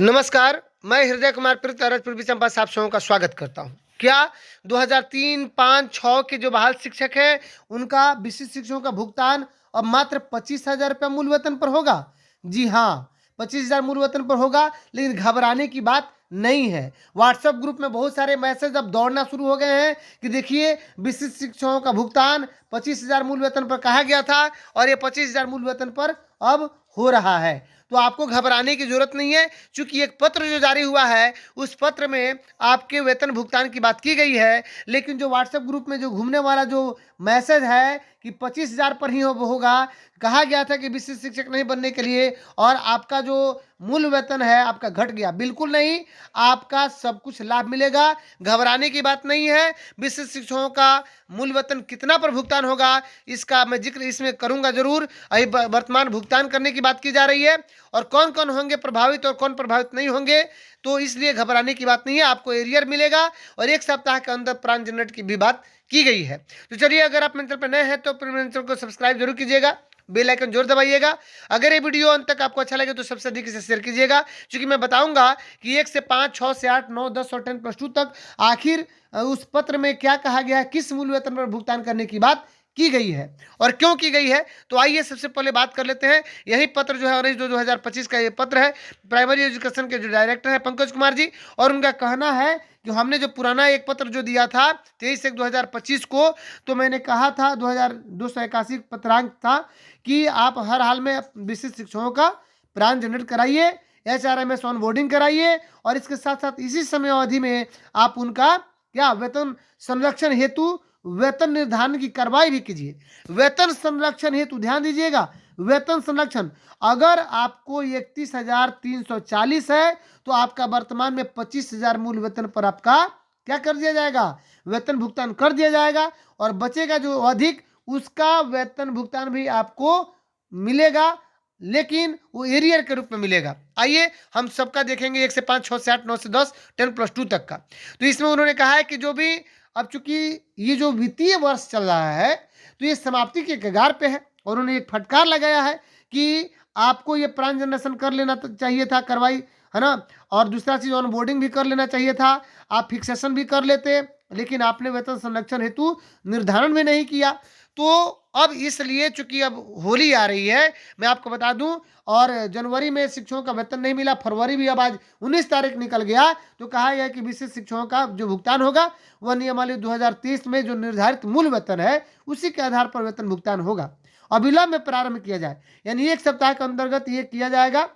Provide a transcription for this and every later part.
नमस्कार, मैं हृदय कुमार पृथ्वी पूर्वी चंपा से आप सबों का स्वागत करता हूं। क्या 2003, 5, 6 के जो बहाल शिक्षक हैं उनका विशिष्ट शिक्षकों का भुगतान अब मात्र 25,000 रुपया मूल वेतन पर होगा? जी हाँ, 25,000 मूल वेतन पर होगा, लेकिन घबराने की बात नहीं है। व्हाट्सएप ग्रुप में बहुत सारे मैसेज अब दौड़ना शुरू हो गए हैं कि देखिए विशिष्ट शिक्षकों का भुगतान 25,000 मूल वेतन पर कहा गया था और ये 25,000 मूल वेतन पर अब हो रहा है। तो आपको घबराने की जरूरत नहीं है, क्योंकि एक पत्र जो जारी हुआ है उस पत्र में आपके वेतन भुगतान की बात की गई है, लेकिन जो व्हाट्सएप ग्रुप में जो घूमने वाला जो मैसेज है कि 25,000 पर ही होगा, कहा गया था कि विशिष्ट शिक्षक नहीं बनने के लिए और आपका जो मूल वेतन है आपका घट गया। बिल्कुल नहीं, आपका सब कुछ लाभ मिलेगा, घबराने की बात नहीं है। विशिष्ट शिक्षकों का मूल वेतन कितना पर भुगतान होगा इसका मैं जिक्र इसमें करूंगा जरूर। अभी वर्तमान भुगतान करने की बात की जा रही है और कौन कौन होंगे प्रभावित और कौन प्रभावित नहीं होंगे, तो इसलिए घबराने की बात नहीं है। आपको एरियर मिलेगा और एक सप्ताह के अंदर प्राण जनरेट की भी बात की गई है। तो चलिए, अगर आप मेरे चैनल पर नए हैं तो मेरे चैनल को सब्सक्राइब जरूर कीजिएगा, बेल आइकन जरूर दबाइएगा। अगर ये वीडियो अंत तक आपको अच्छा लगे तो सबसे अधिक इसे शेयर कीजिएगा, क्योंकि मैं बताऊंगा कि 1 से 5, 6 से 8, 9, 10 और 10+2 तक आखिर उस पत्र में क्या कहा गया है, किस मूल वेतन पर भुगतान करने की बात की गई है और क्यों की गई है। तो आइए सबसे पहले बात कर लेते हैं। यही पत्र जो है 19/2/2025 का ये पत्र है। प्राइमरी एजुकेशन के जो डायरेक्टर है पंकज कुमार जी, और उनका कहना है कि हमने जो पुराना एक पत्र जो दिया था 23/1/2025 को, तो मैंने कहा था 2281 पत्रांक था कि आप हर हाल में विशिष्ट शिक्षकों का प्राण जनरेट कराइए, HRMS ऑन बोर्डिंग कराइए और इसके साथ साथ इसी समय अवधि में आप उनका क्या वेतन संरक्षण हेतु वेतन निर्धारण की कार्रवाई भी कीजिए। वेतन संरक्षण हेतु ध्यान दीजिएगा, वेतन संरक्षण अगर आपको 31,340 है तो आपका वर्तमान में 25,000 मूल वेतन पर आपका क्या कर दिया जाएगा, वेतन भुगतान कर दिया जाएगा और बचेगा जो अधिक उसका वेतन भुगतान भी आपको मिलेगा, लेकिन वो एरियर के रूप में मिलेगा। आइए हम सबका देखेंगे 1 से 5, 6 से 8, 9 से 10, 10+2 तक का। तो इसमें उन्होंने कहा है कि जो भी अब चूंकि ये जो वित्तीय वर्ष चल रहा है तो ये समाप्ति के कगार पे है और उन्होंने एक फटकार लगाया है कि आपको ये प्राण जनरेशन कर लेना चाहिए था, करवाई है ना, और दूसरा चीज ऑन बोर्डिंग भी कर लेना चाहिए था, आप फिक्सेशन भी कर लेते, लेकिन आपने वेतन संरक्षण हेतु निर्धारण भी नहीं किया। तो अब इसलिए चूंकि अब होली आ रही है, मैं आपको बता दूं, और जनवरी में शिक्षकों का वेतन नहीं मिला, फरवरी भी अब आज 19 तारीख निकल गया, तो कहा गया कि विशिष्ट शिक्षकों का जो भुगतान होगा वह नियमावली 2023 में जो निर्धारित मूल वेतन है उसी के आधार पर वेतन भुगतान होगा। अविलंब में प्रारंभ किया जाए, यानी 1 सप्ताह के अंतर्गत ये किया जाएगा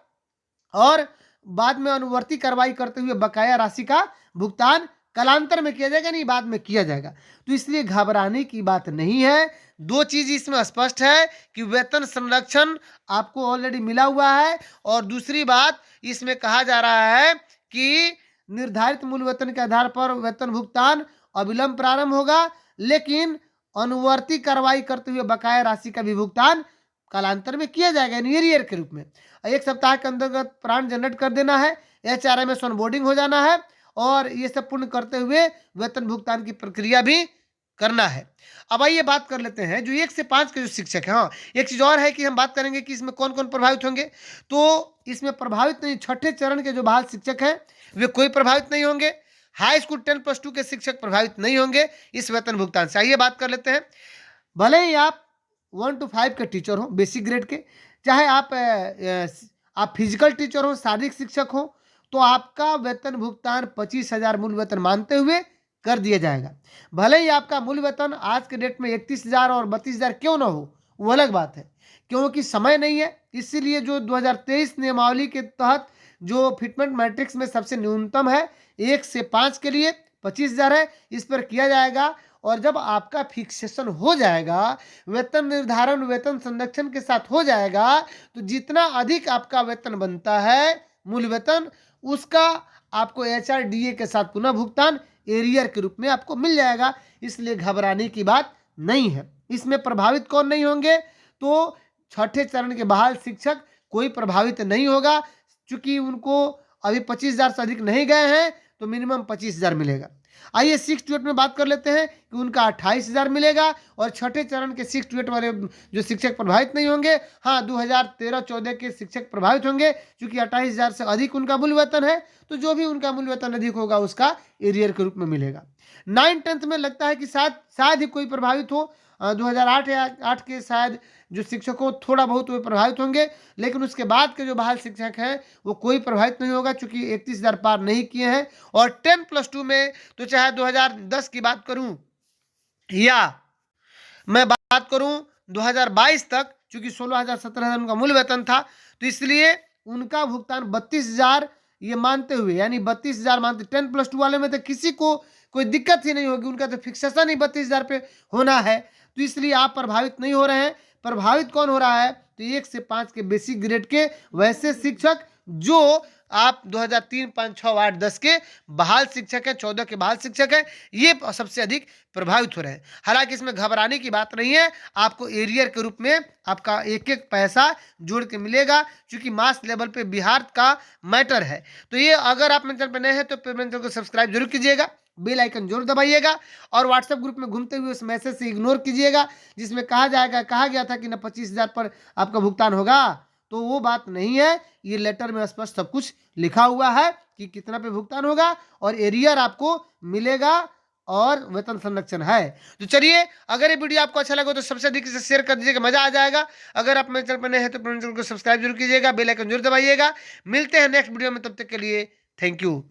और बाद में अनुवर्ती कार्रवाई करते हुए बकाया राशि का भुगतान कालांतर में किया जाएगा, नहीं बाद में किया जाएगा। तो इसलिए घबराने की बात नहीं है। दो चीज इसमें स्पष्ट है कि वेतन संरक्षण आपको ऑलरेडी मिला हुआ है और दूसरी बात इसमें कहा जा रहा है कि निर्धारित मूल वेतन के आधार पर वेतन भुगतान अविलंब प्रारंभ होगा, लेकिन अनुवर्ती कार्रवाई करते हुए बकाया राशि का भी भुगतान कालांतर में किया जाएगा, यानी एरियर के रूप में। 1 सप्ताह के अंतर्गत प्राण जनरेट कर देना है, HRMS ऑन बोर्डिंग हो जाना है और ये सब पूर्ण करते हुए वेतन भुगतान की प्रक्रिया भी करना है। अब आइए बात कर लेते हैं जो 1 से 5 के जो शिक्षक हैं। हाँ, एक चीज और है कि हम बात करेंगे कि इसमें कौन कौन प्रभावित होंगे। तो इसमें प्रभावित नहीं, छठे चरण के जो बहाल शिक्षक हैं वे कोई प्रभावित नहीं होंगे। हाई स्कूल 10+2 के शिक्षक प्रभावित नहीं होंगे इस वेतन भुगतान से। आइए बात कर लेते हैं। भले ही आप 1 to 5 के टीचर हो, बेसिक ग्रेड के, चाहे आप फिजिकल टीचर हो, शारीरिक शिक्षक हो, तो आपका वेतन भुगतान 25,000 मूल वेतन मानते हुए कर दिया जाएगा। भले ही आपका मूल वेतन आज के डेट में 31,000 और 32,000 क्यों ना हो, वो अलग बात है, क्योंकि समय नहीं है। इसीलिए जो 2023 नियमावली के तहत जो फिटमेंट मैट्रिक्स में सबसे न्यूनतम है 1 से 5 के लिए 25,000 है, इस पर किया जाएगा। और जब आपका फिक्सेशन हो जाएगा, वेतन निर्धारण वेतन संरक्षण के साथ हो जाएगा, तो जितना अधिक आपका वेतन बनता है मूल वेतन, उसका आपको HRDA के साथ पुनः भुगतान एरियर के रूप में आपको मिल जाएगा। इसलिए घबराने की बात नहीं है। इसमें प्रभावित कौन नहीं होंगे, तो छठे चरण के बहाल शिक्षक कोई प्रभावित नहीं होगा, क्योंकि उनको अभी 25,000 से अधिक नहीं गए हैं तो मिनिमम 25,000 मिलेगा। आइए 6 to 8 में बात कर लेते हैं कि उनका 28,000 मिलेगा। और छठे चरण के 6 to 8 वाले जो शिक्षक प्रभावित नहीं होंगे, हाँ 2013-14 के शिक्षक प्रभावित होंगे, क्योंकि 28,000 से अधिक उनका मूल वेतन है, तो जो भी उनका मूल वेतन अधिक होगा उसका एरियर के रूप में मिलेगा। 9th-10th में लगता है कि शायद ही कोई प्रभावित हो। 2008 या 8 के शायद जो शिक्षक हो थोड़ा बहुत वे प्रभावित होंगे, लेकिन उसके बाद के जो बहाल शिक्षक हैं वो कोई प्रभावित नहीं होगा, चूंकि 31,000 पार नहीं किए हैं। और 10+2 में तो चाहे 2010 की बात करूं या मैं बात करूं 2022 तक, चूंकि 16,000 17,000 उनका मूल वेतन था, तो इसलिए उनका भुगतान 32,000 ये मानते हुए, यानी 32,000 मानते 10+2 वाले में तो किसी को कोई दिक्कत ही नहीं होगी, उनका तो फिक्सेशन ही 32,000 पे होना है, तो इसलिए आप प्रभावित नहीं हो रहे हैं। प्रभावित कौन हो रहा है? तो 1 से 5 के बेसिक ग्रेड के वैसे शिक्षक जो आप 2003, 5, 6, 8, 10 के बहाल शिक्षक हैं, 14 के बहाल शिक्षक हैं, ये सबसे अधिक प्रभावित हो रहे हैं। हालांकि इसमें घबराने की बात नहीं है, आपको एरियर के रूप में आपका एक एक पैसा जोड़ के मिलेगा, क्योंकि मास लेवल पे बिहार का मैटर है। तो ये अगर आप मेरे चैनल पर नए हैं तो मेरे चैनल को सब्सक्राइब जरूर कीजिएगा, बेल आइकन जरूर दबाइएगा, और व्हाट्सएप ग्रुप में घूमते हुए उस मैसेज से इग्नोर कीजिएगा जिसमें कहा गया था कि ना 25,000 पर आपका भुगतान होगा, तो वो बात नहीं है। ये लेटर में स्पष्ट सब कुछ लिखा हुआ है कि कितना पे भुगतान होगा और एरियर आपको मिलेगा और वेतन संरक्षण है। तो चलिए, अगर ये वीडियो आपको अच्छा लगा तो सबसे अधिक इसे शेयर कर दीजिएगा, मजा आ जाएगा। अगर आप मेरे चैनल पर नए हैं तो मेरे चैनल को सब्सक्राइब जरूर कीजिएगा, बेल आइकन जरूर दबाइएगा। मिलते हैं नेक्स्ट वीडियो में, तब तक के लिए थैंक यू।